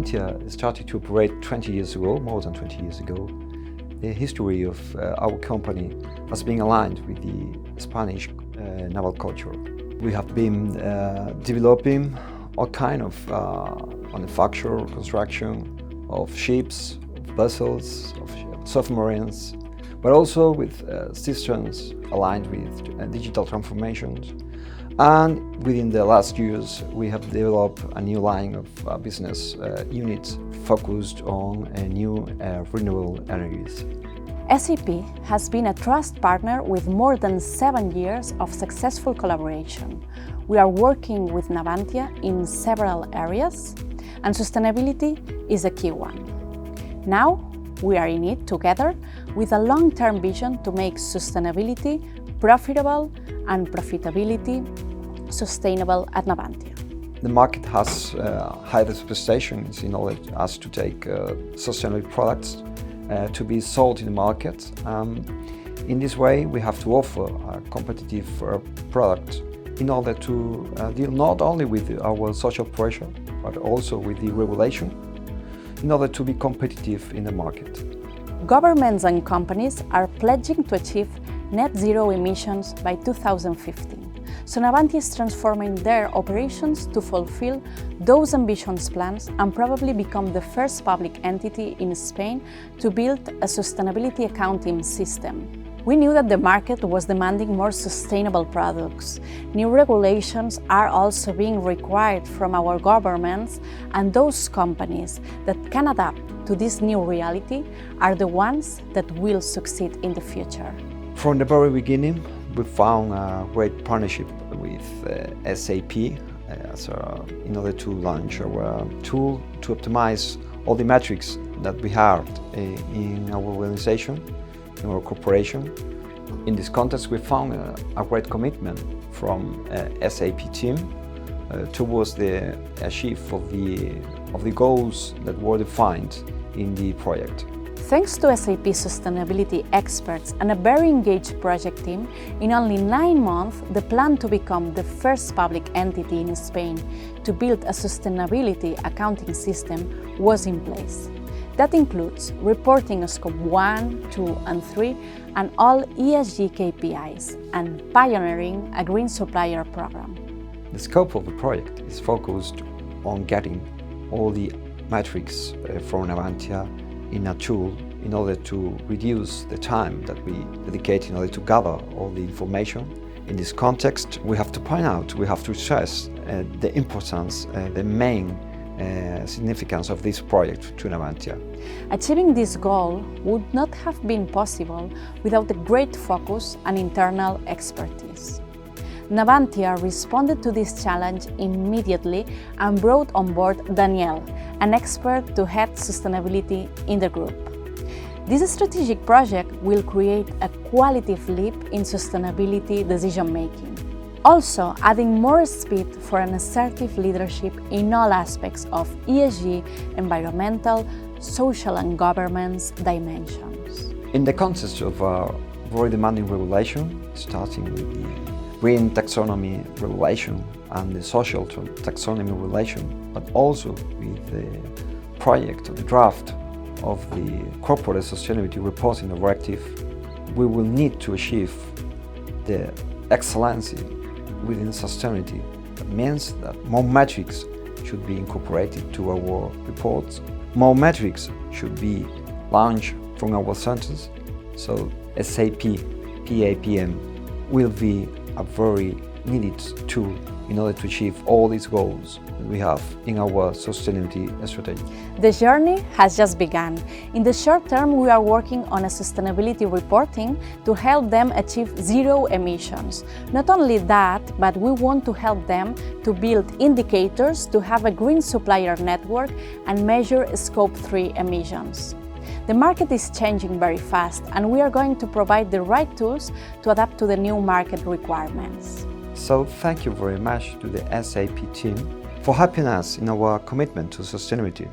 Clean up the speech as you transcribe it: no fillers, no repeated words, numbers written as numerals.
Navantia started to operate 20 years ago, more than 20 years ago. The history of our company has been aligned with the Spanish naval culture. We have been developing all kind of manufacture, construction of ships, of vessels, of submarines, but also with systems aligned with digital transformations. And within the last years, we have developed a new line of business units focused on new renewable energies. SAP has been a trust partner with more than 7 years of successful collaboration. We are working with Navantia in several areas, and sustainability is a key one. Now, we are in it together with a long-term vision to make sustainability profitable and profitability sustainable at Navantia. The market has high expectations in order for us to take sustainable products to be sold in the market. In this way, we have to offer a competitive product in order to deal not only with our social pressure, but also with the regulation, in order to be competitive in the market. Governments and companies are pledging to achieve net zero emissions by 2050. So Navantia is transforming their operations to fulfill those ambitious plans and probably become the first public entity in Spain to build a sustainability accounting system. We knew that the market was demanding more sustainable products. New regulations are also being required from our governments, and those companies that can adapt to this new reality are the ones that will succeed in the future. From the very beginning, we found a great partnership with SAP in order to launch our tool to optimize all the metrics that we have in our organization, in our corporation. In this context, we found a great commitment from SAP team towards the achievement of the goals that were defined in the project. Thanks to SAP sustainability experts and a very engaged project team, in only 9 months, the plan to become the first public entity in Spain to build a sustainability accounting system was in place. That includes reporting a Scope 1, 2 and 3 and all ESG KPIs and pioneering a green supplier program. The scope of the project is focused on getting all the metrics from Navantia in a tool in order to reduce the time that we dedicate in order to gather all the information. In this context, we have to point out, we have to stress the importance, the main significance of this project to Navantia. Achieving this goal would not have been possible without the great focus and internal expertise. Navantia responded to this challenge immediately and brought on board Daniel, an expert to head sustainability in the group. This strategic project will create a qualitative leap in sustainability decision-making, also adding more speed for an assertive leadership in all aspects of ESG, environmental, social and governance dimensions. In the context of a very demanding regulation, starting with the green taxonomy regulation and the social taxonomy regulation, but also with the project, the draft of the corporate sustainability reporting directive, we will need to achieve the excellency within sustainability. That means that more metrics should be incorporated to our reports. More metrics should be launched from our centers. So SAP PaPm will be a very needed tool in order to achieve all these goals that we have in our sustainability strategy. The journey has just begun. In the short term, we are working on a sustainability reporting to help them achieve zero emissions. Not only that, but we want to help them to build indicators to have a green supplier network and measure Scope 3 emissions. The market is changing very fast, and we are going to provide the right tools to adapt to the new market requirements. So thank you very much to the SAP team for helping us in our commitment to sustainability.